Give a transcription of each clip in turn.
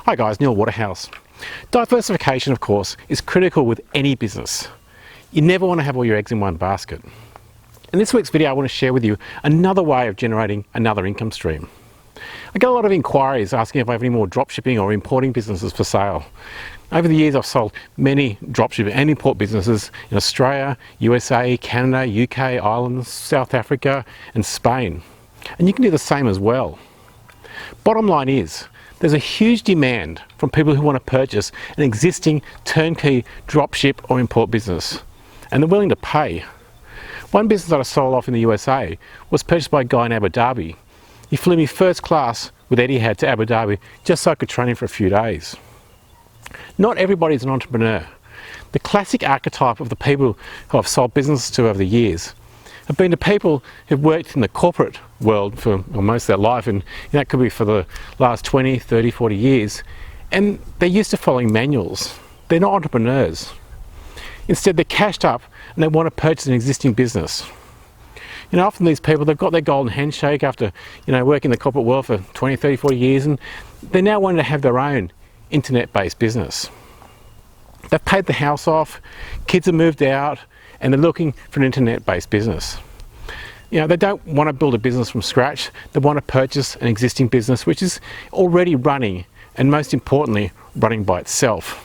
Hi guys, Neil Waterhouse. Diversification, of course, is critical with any business. You never want to have all your eggs in one basket. In this week's video, I want to share with you another way of generating another income stream. I get a lot of inquiries asking if I have any more dropshipping or importing businesses for sale. Over the years, I've sold many dropshipping and import businesses in Australia, USA, Canada, UK, Ireland, South Africa, and Spain. And you can do the same as well. Bottom line is, there's a huge demand from people who want to purchase an existing turnkey dropship or import business, and they're willing to pay. One business that I sold off in the USA was purchased by a guy in Abu Dhabi. He flew me first class with Etihad to Abu Dhabi just so I could train him for a few days. Not everybody is an entrepreneur. The classic archetype of the people who I've sold businesses to over the years have been the people who've worked in the corporate world for most of their life, and that could be for the last 20, 30, 40 years, and they're used to following manuals. They're not entrepreneurs. Instead, they're cashed up and they want to purchase an existing business. You know, often these people, they've got their golden handshake after, working in the corporate world for 20, 30, 40 years, and they're now wanting to have their own internet-based business. They've paid the house off, kids have moved out, and they're looking for an internet-based business. They don't want to build a business from scratch. They want to purchase an existing business which is already running, and most importantly, running by itself.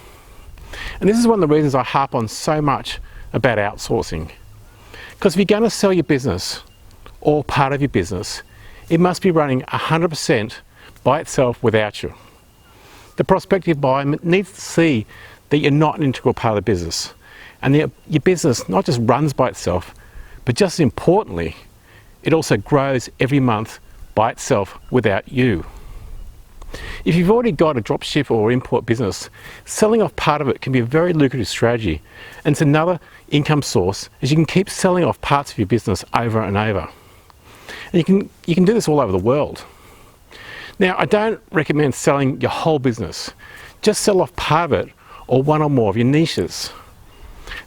And this is one of the reasons I harp on so much about outsourcing. Because if you're going to sell your business, or part of your business, it must be running 100% by itself without you. The prospective buyer needs to see that you're not an integral part of the business, and your business not just runs by itself, but just as importantly, it also grows every month by itself without you. If you've already got a dropship or import business, selling off part of it can be a very lucrative strategy, and it's another income source as you can keep selling off parts of your business over and over. And you can do this all over the world. Now, I don't recommend selling your whole business. Just sell off part of it or one or more of your niches.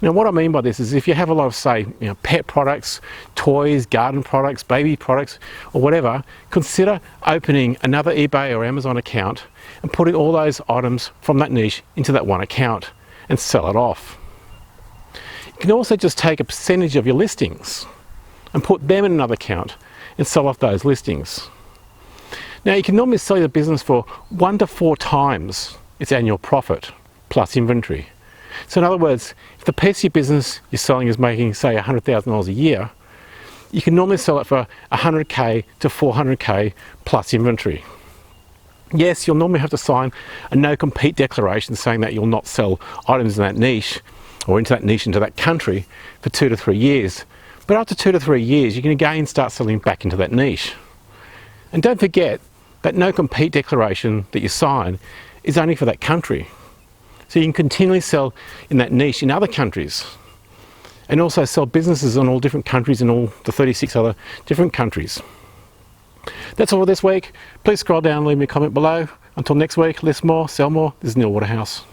Now, what I mean by this is if you have a lot of, say, pet products, toys, garden products, baby products, or whatever, consider opening another eBay or Amazon account and putting all those items from that niche into that one account and sell it off. You can also just take a percentage of your listings and put them in another account and sell off those listings. Now, you can normally sell your business for 1 to 4 times its annual profit plus inventory. So in other words, if the piece of your business you're selling is making, say, $100,000 a year, you can normally sell it for $100K to $400K plus inventory. Yes, you'll normally have to sign a no-compete declaration saying that you'll not sell items in that niche or into that country for 2 to 3 years. But after 2 to 3 years, you can again start selling back into that niche. And don't forget that no-compete declaration that you sign is only for that country. So you can continually sell in that niche in other countries, and also sell businesses in all different countries in all the 36 other different countries. That's all for this week. Please scroll down and leave me a comment below. Until next week, list more, sell more. This is Neil Waterhouse.